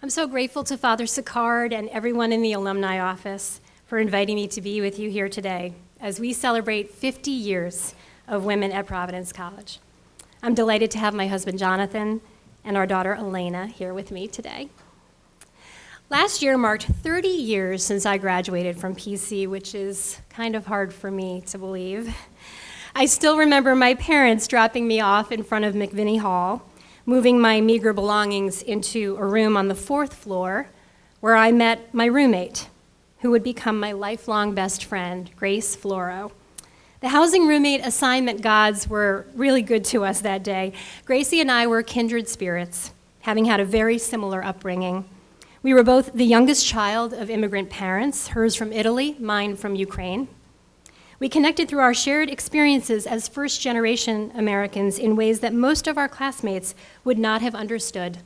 I'm so grateful to Father Sicard and everyone in the alumni office for inviting me to be with you here today as we celebrate 50 years of women at Providence College. I'm delighted to have my husband Jonathan and our daughter Elena here with me today. Last year marked 30 years since I graduated from PC, which is kind of hard for me to believe. I still remember my parents dropping me off in front of McVinney Hall, moving my meager belongings into a room on the 4th floor where I met my roommate, who would become my lifelong best friend, Grace Floro. The housing roommate assignment gods were really good to us that day. Gracie and I were kindred spirits, having had a very similar upbringing. We were both the youngest child of immigrant parents, hers from Italy, mine from Ukraine. We connected through our shared experiences as first-generation Americans in ways that most of our classmates would not have understood.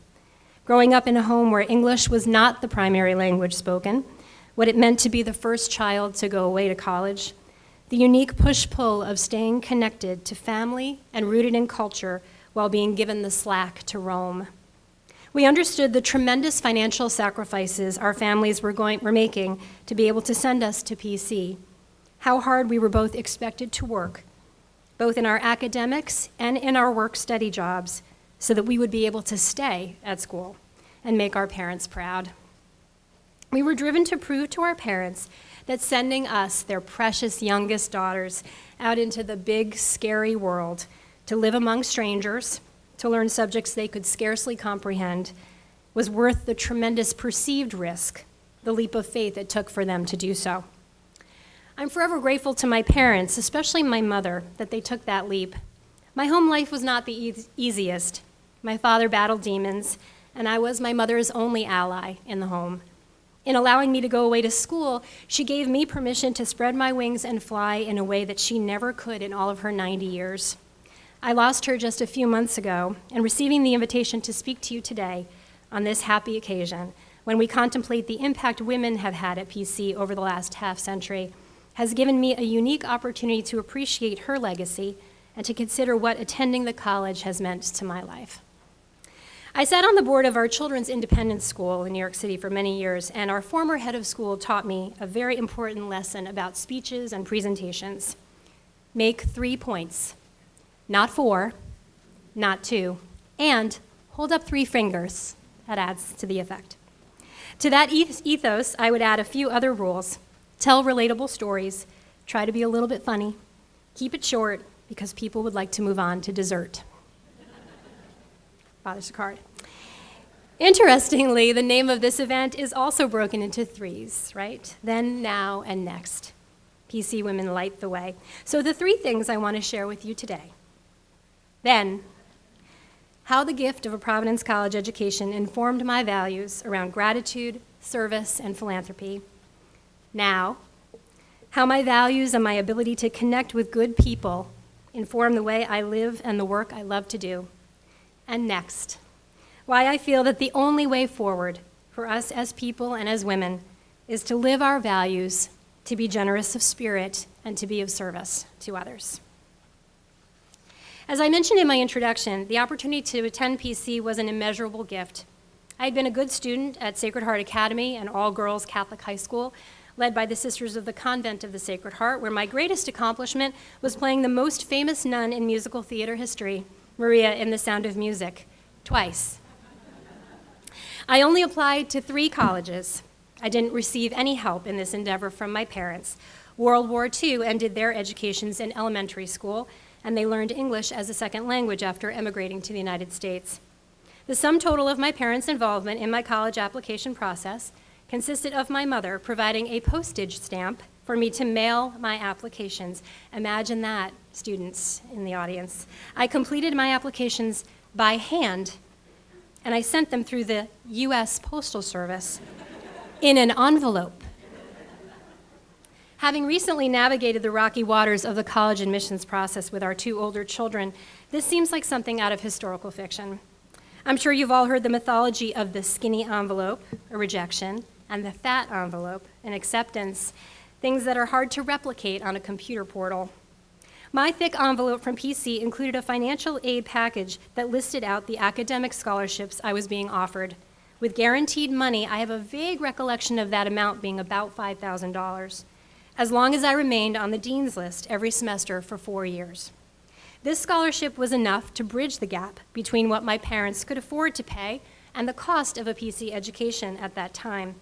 Growing up in a home where English was not the primary language spoken, what it meant to be the first child to go away to college, the unique push-pull of staying connected to family and rooted in culture while being given the slack to roam. We understood the tremendous financial sacrifices our families were making to be able to send us to PC, how hard we were both expected to work, both in our academics and in our work-study jobs, so that we would be able to stay at school and make our parents proud. We were driven to prove to our parents that sending us, their precious youngest daughters, out into the big, scary world to live among strangers, to learn subjects they could scarcely comprehend, was worth the tremendous perceived risk, the leap of faith it took for them to do so. I'm forever grateful to my parents, especially my mother, that they took that leap. My home life was not the easiest. My father battled demons, and I was my mother's only ally in the home. In allowing me to go away to school, she gave me permission to spread my wings and fly in a way that she never could in all of her 90 years. I lost her just a few months ago, and receiving the invitation to speak to you today on this happy occasion, when we contemplate the impact women have had at PC over the last half-century, has given me a unique opportunity to appreciate her legacy and to consider what attending the college has meant to my life. I sat on the board of our children's independent school in New York City for many years, and our former head of school taught me a very important lesson about speeches and presentations. Make 3 points, not 4, not 2, and hold up 3 fingers. That adds to the effect. To that ethos, I would add a few other rules. Tell relatable stories, try to be a little bit funny, keep it short because people would like to move on to dessert. Father Sicard. Interestingly, the name of this event is also broken into 3s, right? Then, now, and next. PC women light the way. So the 3 things I want to share with you today. Then, how the gift of a Providence College education informed my values around gratitude, service, and philanthropy. Now, how my values and my ability to connect with good people inform the way I live and the work I love to do. And next, why I feel that the only way forward for us as people and as women is to live our values, to be generous of spirit, and to be of service to others. As I mentioned in my introduction, the opportunity to attend PC was an immeasurable gift. I had been a good student at Sacred Heart Academy, an all-girls Catholic high school, led by the Sisters of the Convent of the Sacred Heart, where my greatest accomplishment was playing the most famous nun in musical theater history, Maria in The Sound of Music, twice. I only applied to 3 colleges. I didn't receive any help in this endeavor from my parents. World War II ended their educations in elementary school, and they learned English as a second language after emigrating to the United States. The sum total of my parents' involvement in my college application process consisted of my mother providing a postage stamp for me to mail my applications. Imagine that, students in the audience. I completed my applications by hand, and I sent them through the U.S. Postal Service in an envelope. Having recently navigated the rocky waters of the college admissions process with our 2 older children, this seems like something out of historical fiction. I'm sure you've all heard the mythology of the skinny envelope, a rejection, and the fat envelope, an acceptance, things that are hard to replicate on a computer portal. My thick envelope from PC included a financial aid package that listed out the academic scholarships I was being offered, With guaranteed money, I have a vague recollection of that amount being about $5,000, as long as I remained on the dean's list every semester for 4 years. This scholarship was enough to bridge the gap between what my parents could afford to pay and the cost of a PC education at that time.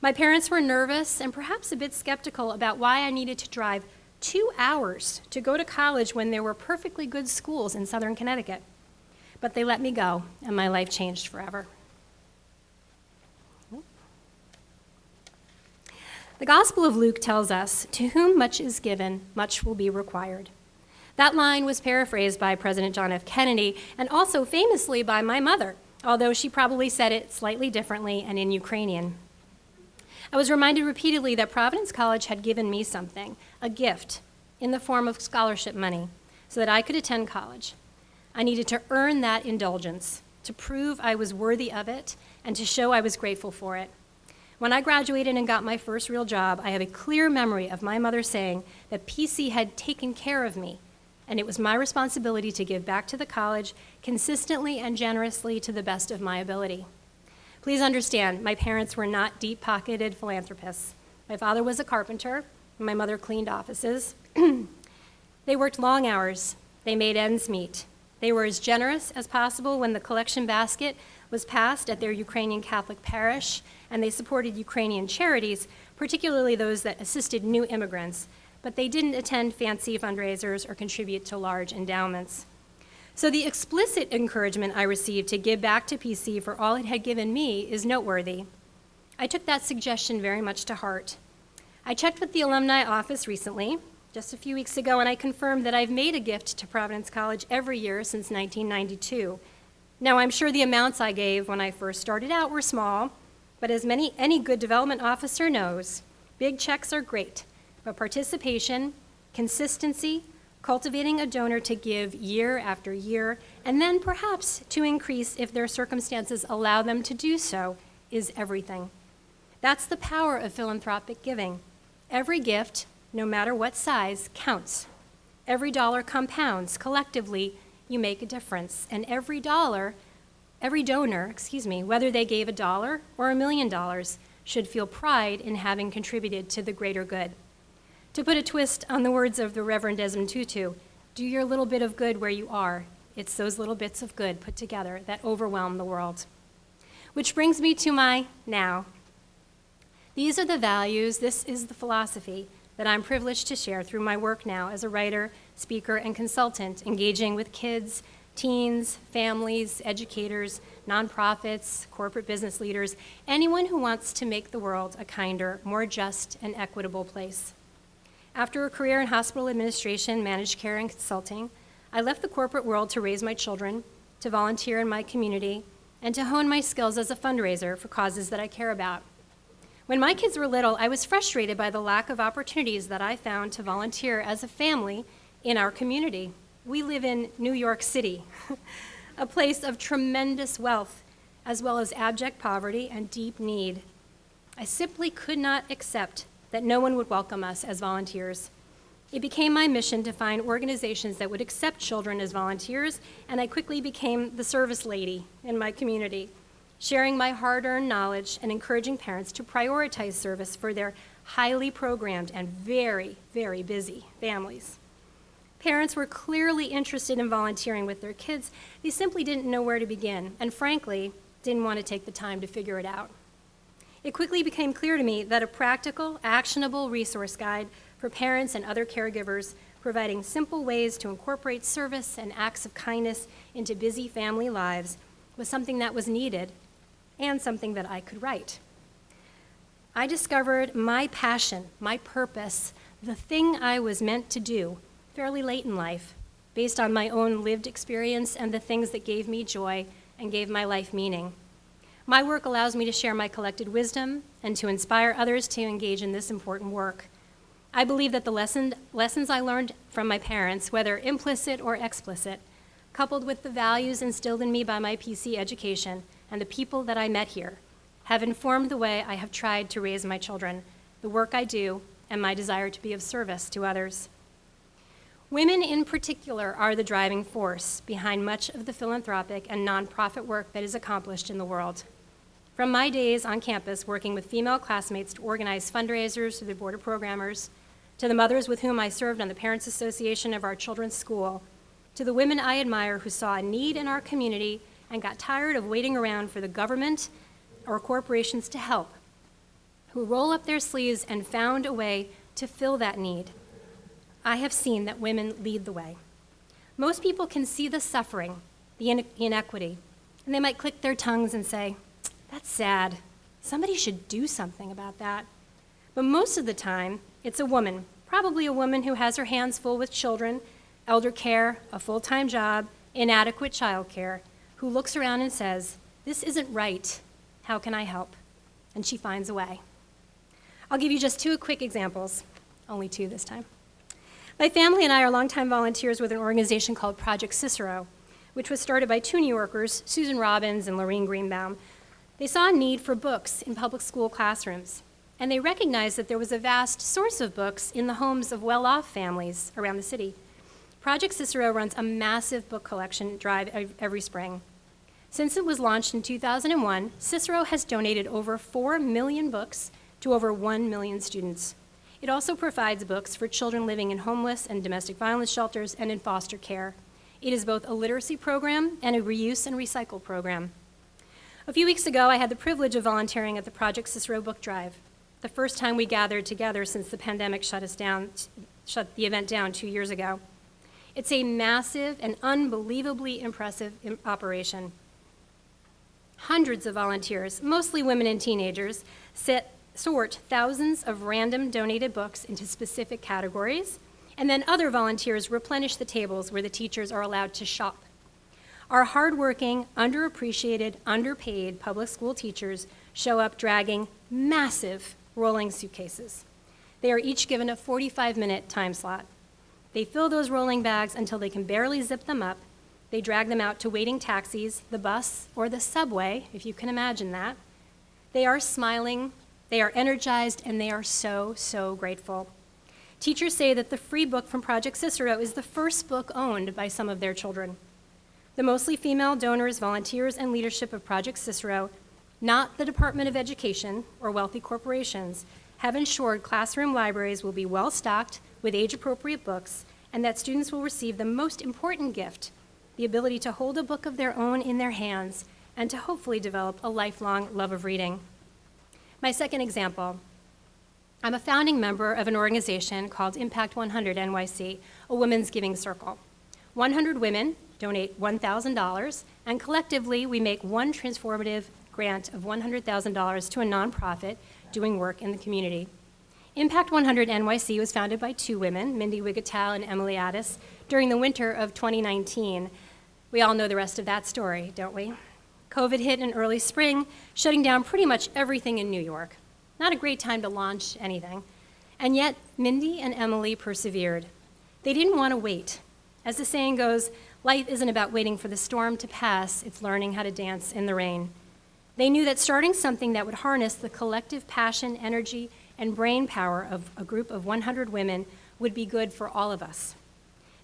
My parents were nervous and perhaps a bit skeptical about why I needed to drive 2 hours to go to college when there were perfectly good schools in Southern Connecticut. But they let me go, and my life changed forever. The Gospel of Luke tells us, "To whom much is given, much will be required." That line was paraphrased by President John F. Kennedy and also famously by my mother, although she probably said it slightly differently and in Ukrainian. I was reminded repeatedly that Providence College had given me something, a gift, in the form of scholarship money, so that I could attend college. I needed to earn that indulgence, to prove I was worthy of it, and to show I was grateful for it. When I graduated and got my first real job, I have a clear memory of my mother saying that PC had taken care of me, and it was my responsibility to give back to the college consistently and generously to the best of my ability. Please understand, my parents were not deep-pocketed philanthropists. My father was a carpenter, and my mother cleaned offices. They worked long hours. They made ends meet. They were as generous as possible when the collection basket was passed at their Ukrainian Catholic parish, and they supported Ukrainian charities, particularly those that assisted new immigrants, but they didn't attend fancy fundraisers or contribute to large endowments. So the explicit encouragement I received to give back to PC for all it had given me is noteworthy. I took that suggestion very much to heart. I checked with the alumni office recently, just a few weeks ago, and I confirmed that I've made a gift to Providence College every year since 1992. Now, I'm sure the amounts I gave when I first started out were small, but as any good development officer knows, big checks are great, but participation, consistency, cultivating a donor to give year after year, and then perhaps to increase if their circumstances allow them to do so, is everything. That's the power of philanthropic giving. Every gift, no matter what size, counts. Every dollar compounds. Collectively, you make a difference. And every donor, whether they gave $1 or $1 million, should feel pride in having contributed to the greater good. To put a twist on the words of the Reverend Desmond Tutu, do your little bit of good where you are. It's those little bits of good put together that overwhelm the world. Which brings me to my now. These are the values, this is the philosophy that I'm privileged to share through my work now as a writer, speaker, and consultant, engaging with kids, teens, families, educators, nonprofits, corporate business leaders, anyone who wants to make the world a kinder, more just, and equitable place. After a career in hospital administration, managed care, and consulting, I left the corporate world to raise my children, to volunteer in my community, and to hone my skills as a fundraiser for causes that I care about. When my kids were little, I was frustrated by the lack of opportunities that I found to volunteer as a family in our community. We live in New York City, a place of tremendous wealth, as well as abject poverty and deep need. I simply could not accept that no one would welcome us as volunteers. It became my mission to find organizations that would accept children as volunteers, and I quickly became the service lady in my community, sharing my hard-earned knowledge and encouraging parents to prioritize service for their highly programmed and very, very busy families. Parents were clearly interested in volunteering with their kids. They simply didn't know where to begin, and frankly, didn't want to take the time to figure it out. It quickly became clear to me that a practical, actionable resource guide for parents and other caregivers, providing simple ways to incorporate service and acts of kindness into busy family lives, was something that was needed and something that I could write. I discovered my passion, my purpose, the thing I was meant to do fairly late in life, based on my own lived experience and the things that gave me joy and gave my life meaning. My work allows me to share my collected wisdom and to inspire others to engage in this important work. I believe that the lessons I learned from my parents, whether implicit or explicit, coupled with the values instilled in me by my PC education and the people that I met here, have informed the way I have tried to raise my children, the work I do, and my desire to be of service to others. Women in particular are the driving force behind much of the philanthropic and nonprofit work that is accomplished in the world. From my days on campus working with female classmates to organize fundraisers through the Board of Programmers, to the mothers with whom I served on the Parents Association of our children's school, to the women I admire who saw a need in our community and got tired of waiting around for the government or corporations to help, who roll up their sleeves and found a way to fill that need. I have seen that women lead the way. Most people can see the suffering, the inequity, and they might click their tongues and say, "That's sad. Somebody should do something about that." But most of the time, it's a woman, probably a woman who has her hands full with children, elder care, a full-time job, inadequate childcare, who looks around and says, "This isn't right. How can I help?" And she finds a way. I'll give you just two quick examples, only two this time. My family and I are longtime volunteers with an organization called Project Cicero, which was started by two New Yorkers, Susan Robbins and Lorene Greenbaum. They saw a need for books in public school classrooms, and they recognized that there was a vast source of books in the homes of well-off families around the city. Project Cicero runs a massive book collection drive every spring. Since it was launched in 2001, Cicero has donated over 4 million books to over 1 million students. It also provides books for children living in homeless and domestic violence shelters and in foster care. It is both a literacy program and a reuse and recycle program. A few weeks ago, I had the privilege of volunteering at the Project Cicero book drive, the first time we gathered together since the pandemic shut the event down 2 years ago. It's a massive and unbelievably impressive operation. Hundreds of volunteers, mostly women and teenagers, sort thousands of random donated books into specific categories, and then other volunteers replenish the tables where the teachers are allowed to shop. Our hardworking, underappreciated, underpaid public school teachers show up dragging massive rolling suitcases. They are each given a 45-minute time slot. They fill those rolling bags until they can barely zip them up. They drag them out to waiting taxis, the bus, or the subway, if you can imagine that. They are smiling, they are energized, and they are so, so grateful. Teachers say that the free book from Project Cicero is the first book owned by some of their children. The mostly female donors, volunteers, and leadership of Project Cicero, not the Department of Education or wealthy corporations, have ensured classroom libraries will be well-stocked with age-appropriate books and that students will receive the most important gift, the ability to hold a book of their own in their hands and to hopefully develop a lifelong love of reading. My second example, I'm a founding member of an organization called Impact100 NYC, a women's giving circle. 100 women donate $1,000, and collectively we make one transformative grant of $100,000 to a nonprofit doing work in the community. Impact100 NYC was founded by two women, Mindy Wigatal and Emily Addis, during the winter of 2019. We all know the rest of that story, don't we? COVID hit in early spring, shutting down pretty much everything in New York. Not a great time to launch anything. And yet, Mindy and Emily persevered. They didn't want to wait. As the saying goes, life isn't about waiting for the storm to pass, it's learning how to dance in the rain. They knew that starting something that would harness the collective passion, energy, and brain power of a group of 100 women would be good for all of us.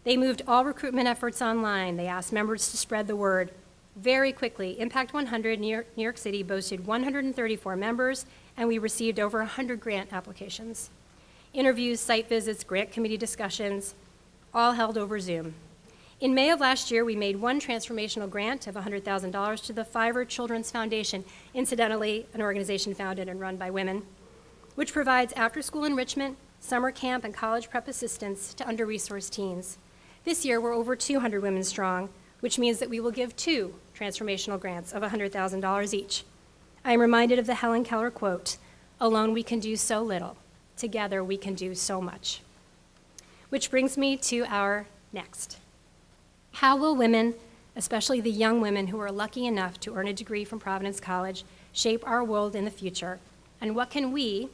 They moved all recruitment efforts online. They asked members to spread the word. Very quickly, Impact100 New York City boasted 134 members, and we received over 100 grant applications. Interviews, site visits, grant committee discussions, all held over Zoom. In May of last year, we made one transformational grant of $100,000 to the Fiverr Children's Foundation, incidentally, an organization founded and run by women, which provides after-school enrichment, summer camp, and college prep assistance to under-resourced teens. This year, we're over 200 women strong, which means that we will give two transformational grants of $100,000 each. I am reminded of the Helen Keller quote, "Alone we can do so little, together we can do so much." Which brings me to our next. How will women, especially the young women who are lucky enough to earn a degree from Providence College, shape our world in the future? And what can we,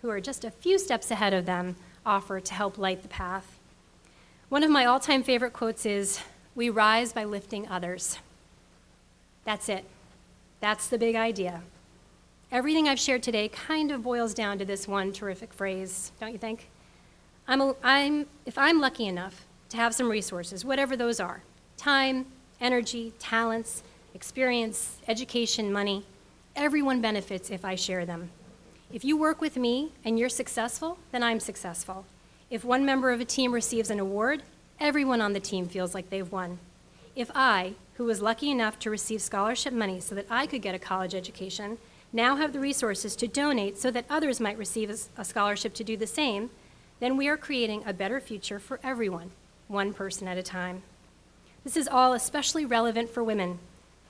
who are just a few steps ahead of them, offer to help light the path? One of my all-time favorite quotes is, "We rise by lifting others." That's it. That's the big idea. Everything I've shared today kind of boils down to this one terrific phrase, don't you think? If I'm lucky enough to have some resources, whatever those are, time, energy, talents, experience, education, money, Everyone benefits if I share them. If you work with me and you're successful, then I'm successful. If one member of a team receives an award, everyone on the team feels like they've won. If I, who was lucky enough to receive scholarship money so that I could get a college education, now have the resources to donate so that others might receive a scholarship to do the same, then we are creating a better future for everyone, one person at a time. This is all especially relevant for women.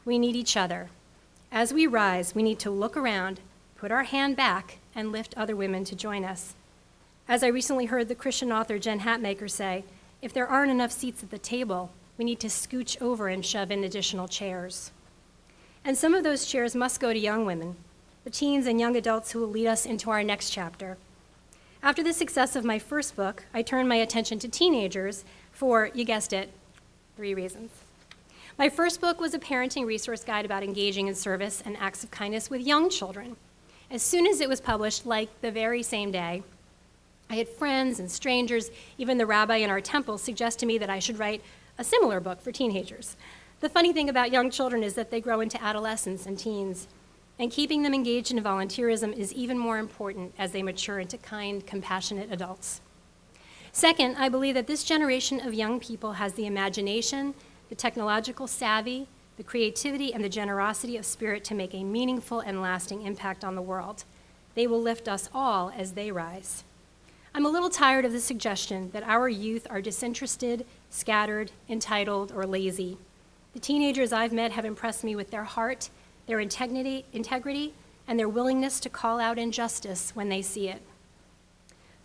We need each other. As we rise, we need to look around, put our hand back, and lift other women to join us. As I recently heard the Christian author Jen Hatmaker say, if there aren't enough seats at the table, we need to scooch over and shove in additional chairs. And some of those chairs must go to young women, the teens and young adults who will lead us into our next chapter. After the success of my first book, I turned my attention to teenagers for, you guessed it, 3 reasons. My first book was a parenting resource guide about engaging in service and acts of kindness with young children. As soon as it was published, like the very same day, I had friends and strangers, even the rabbi in our temple, suggest to me that I should write a similar book for teenagers. The funny thing about young children is that they grow into adolescents and teens, and keeping them engaged in volunteerism is even more important as they mature into kind, compassionate adults. Second, I believe that this generation of young people has the imagination, the technological savvy, the creativity, and the generosity of spirit to make a meaningful and lasting impact on the world. They will lift us all as they rise. I'm a little tired of the suggestion that our youth are disinterested, scattered, entitled, or lazy. The teenagers I've met have impressed me with their heart, their integrity, and their willingness to call out injustice when they see it.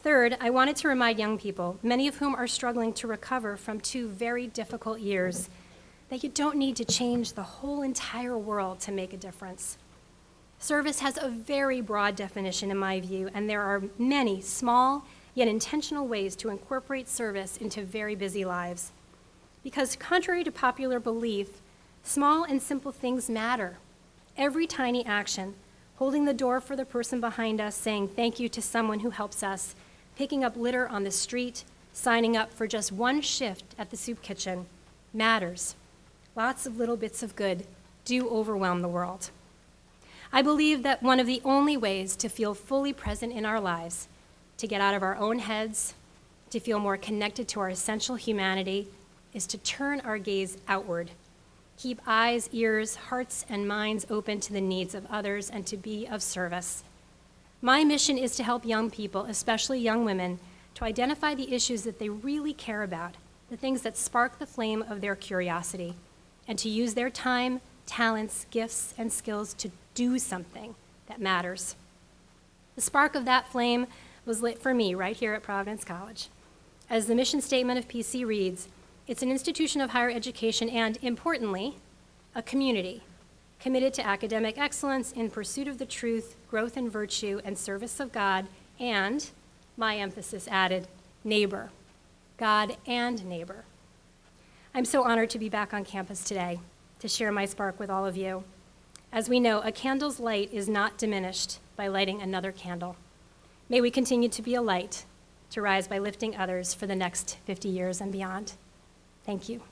Third, I wanted to remind young people, many of whom are struggling to recover from 2 very difficult years, that you don't need to change the whole entire world to make a difference. Service has a very broad definition in my view, and there are many small yet intentional ways to incorporate service into very busy lives. Because contrary to popular belief, small and simple things matter. Every tiny action, holding the door for the person behind us, saying thank you to someone who helps us, picking up litter on the street, signing up for just one shift at the soup kitchen, matters. Lots of little bits of good do overwhelm the world. I believe that one of the only ways to feel fully present in our lives, to get out of our own heads, to feel more connected to our essential humanity, is to turn our gaze outward. Keep eyes, ears, hearts, and minds open to the needs of others and to be of service. My mission is to help young people, especially young women, to identify the issues that they really care about, the things that spark the flame of their curiosity, and to use their time, talents, gifts, and skills to do something that matters. The spark of that flame was lit for me right here at Providence College. As the mission statement of PC reads, it's an institution of higher education and, importantly, a community committed to academic excellence in pursuit of the truth, growth in virtue, and service of God, and, my emphasis added, neighbor. God and neighbor. I'm so honored to be back on campus today to share my spark with all of you. As we know, a candle's light is not diminished by lighting another candle. May we continue to be a light, to rise by lifting others for the next 50 years and beyond. Thank you.